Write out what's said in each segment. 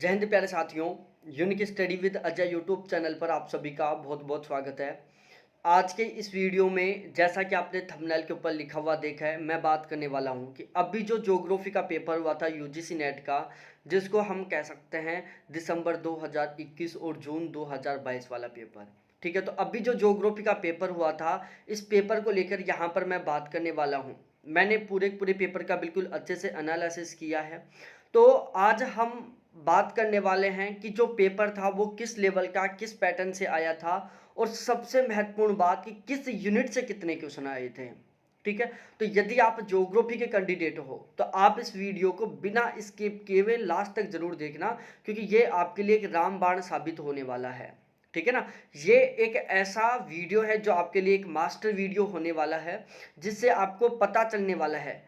जय हिंद प्यारे साथियों। Unique study with Ajay YouTube channel पर आप सभी का बहुत बहुत स्वागत है। आज के इस वीडियो में जैसा कि आपने थंबनेल के ऊपर लिखा हुआ देखा है, मैं बात करने वाला हूं कि अभी जो ज्योग्राफी का पेपर हुआ था यूजीसी नेट का, जिसको हम कह सकते हैं दिसंबर 2021 और जून 2022 वाला पेपर। ठीक है, तो अभी जो ज्योग्राफी का पेपर हुआ था, इस पेपर को लेकर यहाँ पर मैं बात करने वाला हूँ। मैंने पूरे पूरे पेपर का बिल्कुल अच्छे से एनालिसिस किया है। तो आज हम बात करने वाले हैं कि जो पेपर था वो किस लेवल का, किस पैटर्न से आया था, और सबसे महत्वपूर्ण बात कि किस यूनिट से कितने क्वेश्चन आए थे। ठीक है, तो यदि आप ज्योग्राफी के कैंडिडेट हो तो आप इस वीडियो को बिना स्किप किए हुए लास्ट तक जरूर देखना, क्योंकि ये आपके लिए एक रामबाण साबित होने वाला है। ठीक है ना, ये एक ऐसा वीडियो है जो आपके लिए एक मास्टर वीडियो होने वाला है, जिससे आपको पता चलने वाला है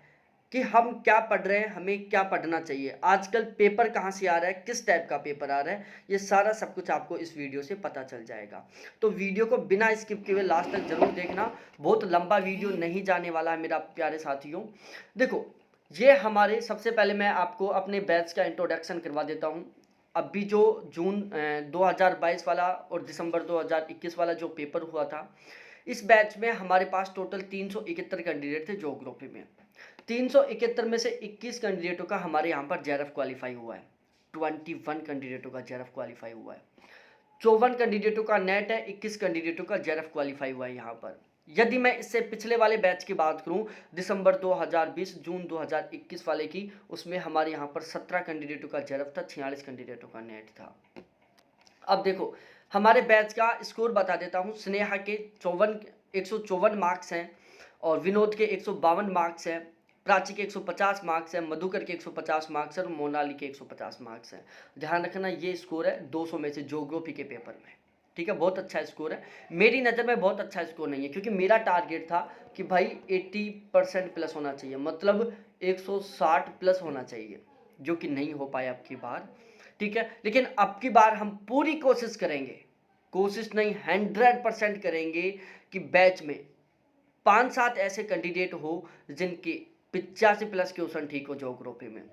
कि हम क्या पढ़ रहे हैं, हमें क्या पढ़ना चाहिए, आजकल पेपर कहाँ से आ रहा है, किस टाइप का पेपर आ रहा है, ये सारा सब कुछ आपको इस वीडियो से पता चल जाएगा। तो वीडियो को बिना स्किप किए हुए लास्ट तक जरूर देखना, बहुत लंबा वीडियो नहीं जाने वाला है मेरा प्यारे साथियों। देखो, ये हमारे सबसे पहले मैं आपको अपने बैच का इंट्रोडक्शन करवा देता हूँ। अभी जो जून 2022 वाला और दिसंबर 2021 वाला जो पेपर हुआ था, इस बैच में हमारे पास टोटल 371 कैंडिडेट थे ज्योग्राफी में। 371 में से 21 कैंडिडेटों का हमारे यहाँ पर जेआरएफ क्वालिफाई हुआ है। 21 कैंडिडेटों का जेआरएफ क्वालिफाई हुआ है। 54 कैंडिडेटों का नेट है, 21 कैंडिडेटों का जेआरएफ क्वालिफाई हुआ है यहाँ पर। यदि मैं इससे पिछले वाले बैच की बात करूं, दिसंबर 2020 जून 2021 वाले की, उसमें हमारे यहाँ पर 17 कैंडिडेटों का जेआरएफ था, 46 कैंडिडेटों का नेट था। अब देखो, हमारे बैच का स्कोर बता देता हूँ। स्नेहा के 154 मार्क्स हैं, और विनोद के 152 मार्क्स हैं, प्राची के 150 मार्क्स हैं, मधुकर के 150 मार्क्स हैं और मोनाली के 150 मार्क्स हैं। ध्यान रखना, ये स्कोर है 200 में से ज्योग्राफी के पेपर में। ठीक है, बहुत अच्छा स्कोर है। मेरी नज़र में बहुत अच्छा स्कोर नहीं है, क्योंकि मेरा टारगेट था कि भाई 80% प्लस होना चाहिए, मतलब 160 प्लस होना चाहिए, जो कि नहीं हो पाया अब की बार। ठीक है, लेकिन अब की बार हम पूरी कोशिश करेंगे, कोशिश नहीं 100% करेंगे कि बैच में 5-7 ऐसे कैंडिडेट हो जिनके 85 प्लस क्वेश्चन ठीक हो ज्योग्राफी में,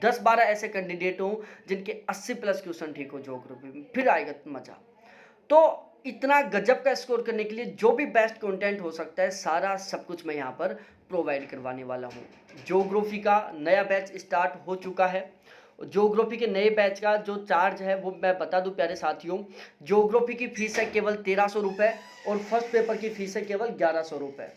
10-12 ऐसे कैंडिडेट हो जिनके 80 प्लस क्वेश्चन ठीक हो ज्योग्राफी में, फिर आएगा मजा। तो इतना गजब का स्कोर करने के लिए जो भी बेस्ट कंटेंट हो सकता है, सारा सब कुछ मैं यहाँ पर प्रोवाइड करवाने वाला हूँ। ज्योग्राफी का नया बैच स्टार्ट हो चुका है। ज्योग्राफी के नए बैच का जो चार्ज है वो मैं बता दूं प्यारे साथियों। ज्योग्राफी की फीस है केवल 1300 रुपये, और फर्स्ट पेपर की फीस है केवल 1100 रुपये।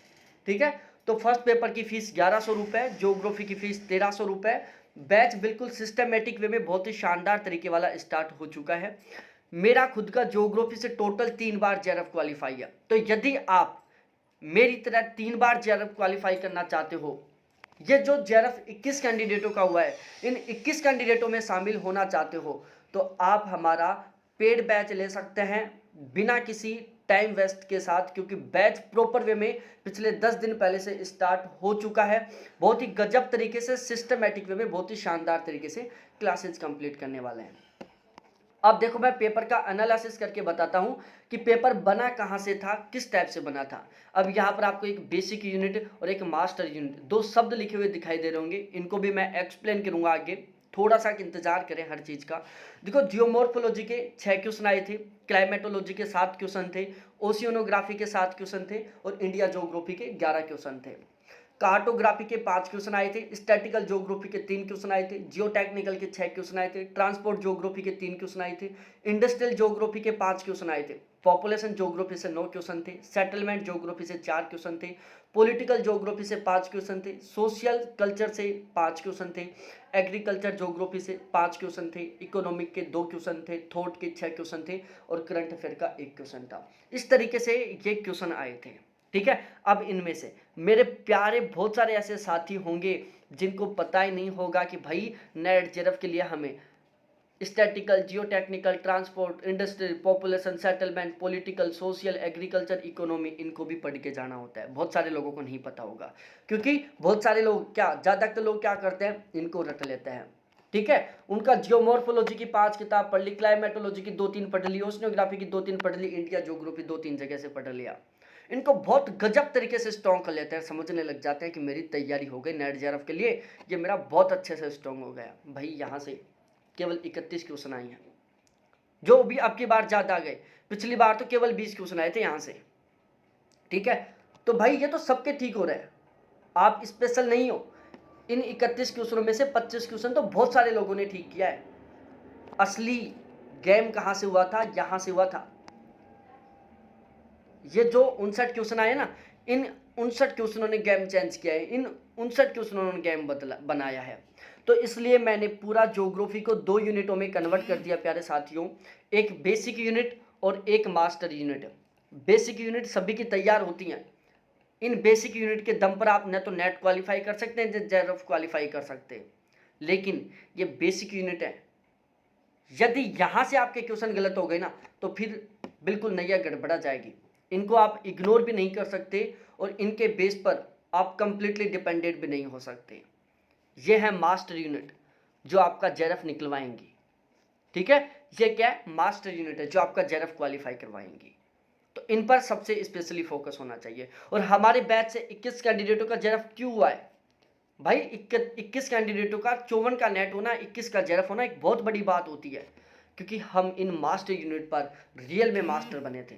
ठीक है, तो फर्स्ट पेपर की फीस 1100 रुपये, ज्योग्राफी की फीस 1300 रुपये। बैच बिल्कुल सिस्टमेटिक वे में बहुत ही शानदार तरीके वाला स्टार्ट हो चुका है। मेरा खुद का ज्योग्राफी से टोटल 3 बार जेआरएफ क्वालिफाई है। तो यदि आप मेरी तरह 3 बार जेआरएफ क्वालिफाई करना चाहते हो, ये जो जेआरएफ 21 कैंडिडेटों का हुआ है, इन 21 कैंडिडेटों में शामिल होना चाहते हो, तो आप हमारा पेड बैच ले सकते हैं बिना किसी टाइम वेस्ट के साथ, क्योंकि बैच प्रॉपर वे में पिछले 10 दिन पहले से स्टार्ट हो चुका है। बहुत ही गजब तरीके से, सिस्टमेटिक वे में, बहुत ही शानदार तरीके से क्लासेज कंप्लीट करने वाले हैं। अब देखो, मैं पेपर का एनालिसिस करके बताता हूं कि पेपर बना कहां से था, किस टाइप से बना था। अब यहां पर आपको एक बेसिक यूनिट और एक मास्टर यूनिट, दो शब्द लिखे हुए दिखाई दे रहे होंगे, इनको भी मैं एक्सप्लेन करूंगा आगे, थोड़ा सा इंतजार करें हर चीज़ का। देखो, जियोमॉर्फोलॉजी के 6 क्वेश्चन आए थे, क्लाइमेटोलॉजी के 7 क्वेश्चन थे, ओशियोनोग्राफी के 7 क्वेश्चन थे, और इंडिया ज्योग्राफी के 11 क्वेश्चन थे। कार्टोग्राफी के 5 क्वेश्चन आए थे, स्टैटिकल ज्योग्राफी के 3 क्वेश्चन आए थे, जियो टेक्निकल के 6 क्वेश्चन आए थे, ट्रांसपोर्ट ज्योग्राफी के 3 क्वेश्चन आए थे, इंडस्ट्रियल ज्योग्राफी के 5 क्वेश्चन आए थे, पॉपुलेशन ज्योग्राफी से 9 क्वेश्चन थे, सेटलमेंट ज्योग्राफी से 4 क्वेश्चन थे, पॉलिटिकल ज्योग्राफी से 5 क्वेश्चन थे, सोशल कल्चर से 5 क्वेश्चन थे, एग्रीकल्चर ज्योग्राफी से 5 क्वेश्चन थे, इकोनॉमिक के 2 क्वेश्चन थे, थॉट के 6 क्वेश्चन थे, और करंट अफेयर का 1 क्वेश्चन था। इस तरीके से ये क्वेश्चन आए थे। ठीक है, अब इनमें से मेरे प्यारे बहुत सारे ऐसे साथी होंगे जिनको पता ही नहीं होगा कि भाई नेट जेआरएफ के लिए हमें statistical, geotechnical, transport, industrial, population, settlement, political, social, agriculture, economy, इनको भी पढ़ के जाना होता है। बहुत सारे लोगों को नहीं पता होगा, क्योंकि बहुत सारे लोग क्या, ज़्यादातर लोग क्या करते हैं, इनको रट लेते हैं। ठीक है, उनका जियोमॉर्फोलॉजी की 5 किताब पढ़ ली, क्लाइमेटोलॉजी की 2-3 पढ़ ली, ओशनोग्राफी की 2-3 पढ़ ली, इंडिया ज्योग्राफी 2-3 जगह से पढ़ लिया। इनको बहुत गजब तरीके से स्ट्रॉन्ग कर लेते हैं, समझने लग जाते हैं कि मेरी तैयारी हो गई नेट जेआरएफ के लिए, ये मेरा बहुत अच्छे से स्ट्रॉन्ग हो गया। भाई यहाँ से केवल 31 क्वेश्चन आए हैं, जो भी अब की बार ज़्यादा आ गए। पिछली बार तो केवल 20 क्वेश्चन आए थे यहाँ से, ठीक है। तो भाई ये तो सबके ठीक हो रहा है, आप स्पेशल नहीं हो। इन 31 क्वेश्चनों में से 25 क्वेश्चन तो बहुत सारे लोगों ने ठीक किया है। असली गेम कहाँ से हुआ था? यहाँ से हुआ था। ये जो 59 क्वेश्चन आए ना, इन 59 क्वेश्चनों ने गेम चेंज किया है, इन 59 क्वेश्चनों ने गेम बनाया है। तो इसलिए मैंने पूरा ज्योग्राफी को 2 यूनिटों में कन्वर्ट कर दिया प्यारे साथियों, एक बेसिक यूनिट और एक मास्टर यूनिट। बेसिक यूनिट सभी की तैयार होती हैं। इन बेसिक यूनिट के दम पर आप न तो नेट क्वालिफाई कर सकते हैं, जेआरएफ क्वालिफाई कर सकते हैं, लेकिन ये बेसिक यूनिट है। यदि यहाँ से आपके क्वेश्चन गलत हो गए ना, तो फिर बिल्कुल नैया गड़बड़ा जाएगी। इनको आप इग्नोर भी नहीं कर सकते और इनके बेस पर आप कंप्लीटली डिपेंडेंट भी नहीं हो सकते। ये है मास्टर यूनिट जो आपका जेआरएफ निकलवाएंगी, ठीक है। ये क्या है? मास्टर यूनिट है जो आपका जेआरएफ क्वालिफाई करवाएंगी। तो इन पर सबसे स्पेशली फोकस होना चाहिए। और हमारे बैच से 21 कैंडिडेटों का जेआरएफ क्यों हुआ है भाई? 21 कैंडिडेटों का 54 का नेट होना, 21 का जेआरएफ होना एक बहुत बड़ी बात होती है, क्योंकि हम इन मास्टर यूनिट पर रियल में मास्टर बने थे।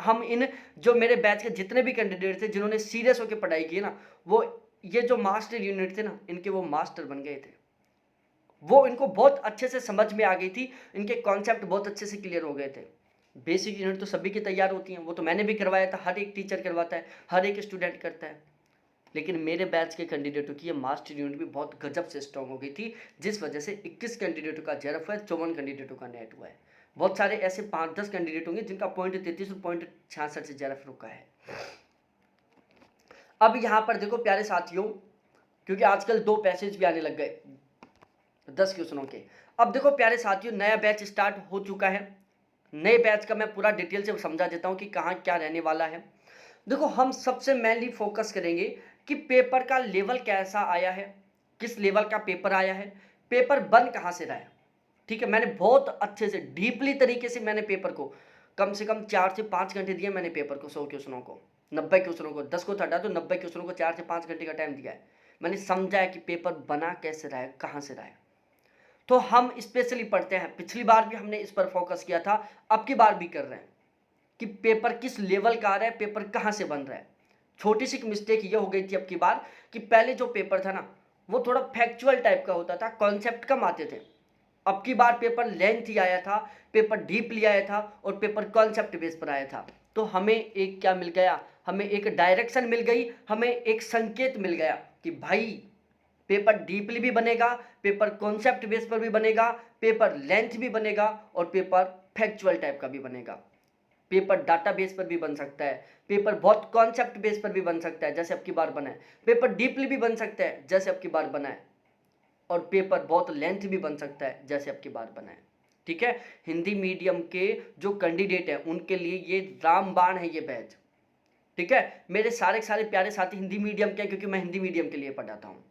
हम इन जो मेरे बैच के जितने भी कैंडिडेट थे जिन्होंने सीरियस होकर पढ़ाई की ना, वो ये जो मास्टर यूनिट थे ना, इनके वो मास्टर बन गए थे। वो इनको बहुत अच्छे से समझ में आ गई थी, इनके कॉन्सेप्ट बहुत अच्छे से क्लियर हो गए थे। बेसिक यूनिट तो सभी की तैयार होती हैं, वो तो मैंने भी करवाया था, हर एक टीचर करवाता है, हर एक स्टूडेंट करता है। लेकिन मेरे बैच के कैंडिडेटों की ये मास्टर यूनिट भी बहुत गजब से स्ट्रॉन्ग हो गई थी, जिस वजह से 21 कैंडिडेटों का जेआरएफ है, 54 कैंडिडेटों का नेट हुआ है। बहुत सारे ऐसे 5-10 कैंडिडेट होंगे जिनका .33 और .66 से जेआरएफ रुका है। अब यहाँ पर देखो प्यारे साथियों, क्योंकि आजकल 2 पैसेज भी आने लग गए 10 क्वेश्चनों के। अब देखो प्यारे साथियों, नया बैच स्टार्ट हो चुका है। नए बैच का मैं पूरा डिटेल से समझा देता हूँ कि कहाँ क्या रहने वाला है। देखो, हम सबसे मेनली फोकस करेंगे कि पेपर का लेवल कैसा आया है, किस लेवल का पेपर आया है, पेपर बन कहाँ से रहा है, ठीक है। मैंने बहुत अच्छे से डीपली तरीके से मैंने पेपर को कम से कम 4 से 5 घंटे दिए मैंने पेपर को, 100 क्वेश्चनों को, 90 क्वेश्चनों को, 10 को हटा तो 90 क्वेश्चनों को 4 से 5 घंटे का टाइम दिया है। मैंने समझा है कि पेपर बना कैसे रहा है, कहाँ से रहा है। तो हम स्पेशली पढ़ते हैं, पिछली बार भी हमने इस पर फोकस किया था, अब की बार भी कर रहे हैं कि पेपर किस लेवल का आ रहा है, पेपर कहाँ से बन रहा है। छोटी सी मिस्टेक ये हो गई थी अब की बार कि पहले जो पेपर था ना, वो थोड़ा फैक्चुअल टाइप का होता था, कॉन्सेप्ट कम आते थे। अब की बार पेपर लेंथ ही आया था, पेपर डीपली आया था और पेपर कॉन्सेप्ट बेस पर आया था। तो हमें एक क्या मिल गया, हमें एक डायरेक्शन मिल गई, हमें एक संकेत मिल गया कि भाई पेपर डीपली भी बनेगा, पेपर कॉन्सेप्ट बेस पर भी बनेगा, पेपर लेंथ भी बनेगा और पेपर फैक्चुअल टाइप का भी बनेगा। पेपर डाटा बेस पर भी बन सकता है, पेपर बहुत कॉन्सेप्ट बेस पर भी बन सकता है जैसे अब की बार बना है, पेपर डीपली भी बन सकता है जैसे अब की बार बना है, और पेपर बहुत लेंथ भी बन सकता है जैसे अब की बार बना है, ठीक है। हिंदी मीडियम के जो कैंडिडेट हैं उनके लिए ये रामबाण है ये बैच, ठीक है। मेरे सारे प्यारे साथी हिंदी मीडियम के, क्योंकि मैं हिंदी मीडियम के लिए पढ़ाता हूँ।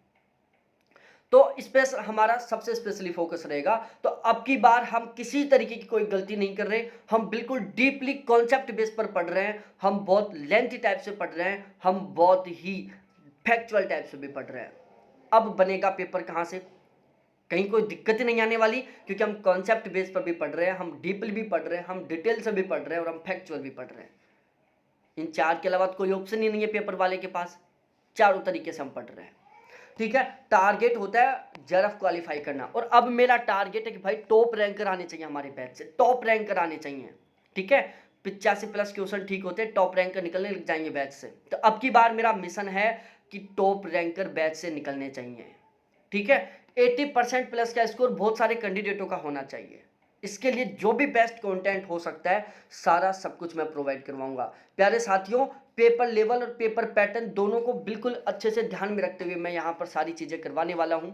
तो इस पे हमारा सबसे स्पेशली फोकस रहेगा। तो अब की बार हम किसी तरीके की कोई गलती नहीं कर रहे, हम बिल्कुल डीपली कॉन्सेप्ट बेस पर पढ़ रहे हैं, हम बहुत लेंथी टाइप से पढ़ रहे हैं, हम बहुत ही फैक्चुअल टाइप से भी पढ़ रहे हैं। अब बनेगा पेपर कहाँ से, कहीं कोई दिक्कत ही नहीं आने वाली, क्योंकि हम कॉन्सेप्ट बेस पर भी पढ़ रहे हैं, हम डीपली भी पढ़ रहे हैं, हम डिटेल से भी पढ़ रहे हैं और हम फैक्चुअल भी पढ़ रहे हैं। इन 4 के अलावा कोई ऑप्शन ही नहीं है पेपर वाले के पास, चारों तरीके से हम पढ़ रहे हैं, ठीक है। टारगेट होता है जेआरएफ क्वालिफाई करना, और अब मेरा टारगेट है कि भाई टॉप रैंकर आने चाहिए हमारे बैच से, टॉप रैंकर आने चाहिए, ठीक है। 85+ क्वेश्चन ठीक होते हैं, टॉप रैंकर निकलने लग जाएंगे बैच से। तो अब की बार मेरा मिशन है कि टॉप रैंकर बैच से निकलने चाहिए, ठीक है। 80% प्लस का स्कोर बहुत सारे कैंडिडेटों का होना चाहिए। इसके लिए जो भी बेस्ट कंटेंट हो सकता है सारा सब कुछ मैं प्रोवाइड करवाऊंगा। प्यारे साथियों, पेपर लेवल और पेपर पैटर्न दोनों को बिल्कुल अच्छे से ध्यान में रखते हुए मैं यहाँ पर सारी चीज़ें करवाने वाला हूँ।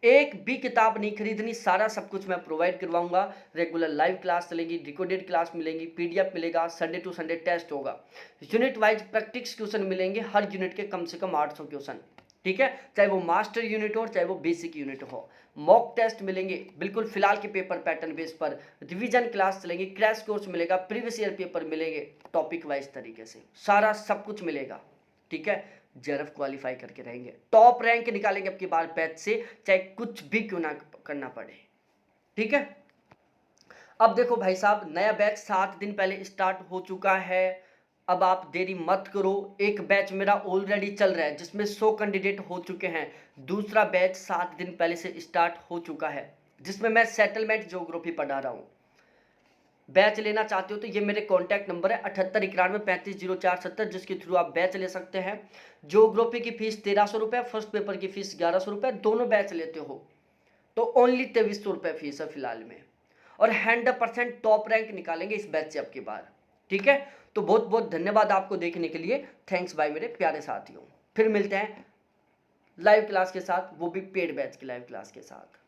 एक भी किताब नहीं खरीदनी, सारा सब कुछ मैं प्रोवाइड करवाऊंगा। रेगुलर लाइव क्लास चलेगी, रिकॉर्डेड क्लास मिलेंगी, PDF मिलेगा, संडे टू संडे टेस्ट होगा, यूनिट वाइज प्रैक्टिस क्वेश्चन मिलेंगे, हर यूनिट के कम से कम 800 क्वेश्चन, ठीक है। चाहे वो मास्टर यूनिट हो चाहे वो बेसिक यूनिट हो, मॉक टेस्ट मिलेंगे बिल्कुल फिलहाल के पेपर पैटर्न बेस पर, रिवीजन क्लास चलेंगे, क्रैश कोर्स मिलेगा, प्रीवियस ईयर पेपर मिलेंगे, टॉपिक वाइज तरीके से सारा सब कुछ मिलेगा, ठीक है। जेआरएफ क्वालिफाई करके रहेंगे, टॉप रैंक निकालेंगे अब की बार बैच से, चाहे कुछ भी क्यों ना करना पड़े, ठीक है। अब देखो भाई साहब, नया बैच 7 दिन पहले स्टार्ट हो चुका है। अब आप देरी मत करो। एक बैच मेरा ऑलरेडी चल रहा है जिसमें 100 कैंडिडेट हो चुके हैं। दूसरा बैच 7 दिन पहले से स्टार्ट हो चुका है जिसमें मैं सेटलमेंट ज्योग्राफी पढ़ा रहा हूँ। बैच लेना चाहते हो तो ये मेरे कॉन्टैक्ट नंबर है 7891350470, जिसके थ्रू आप बैच ले सकते हैं। ज्योग्राफी की फीस 1300 रुपये, फर्स्ट पेपर की फीस 1100 रुपये, दोनों बैच लेते हो तो ओनली 2300 रुपये फीस है फिलहाल में। और 100% टॉप रैंक निकालेंगे इस बैच से अब की बार। ठीक है, तो बहुत बहुत धन्यवाद आपको देखने के लिए। थैंक्स बाय मेरे प्यारे साथियों। फिर मिलते हैं लाइव क्लास के साथ, वो भी पेड बैच की लाइव क्लास के साथ।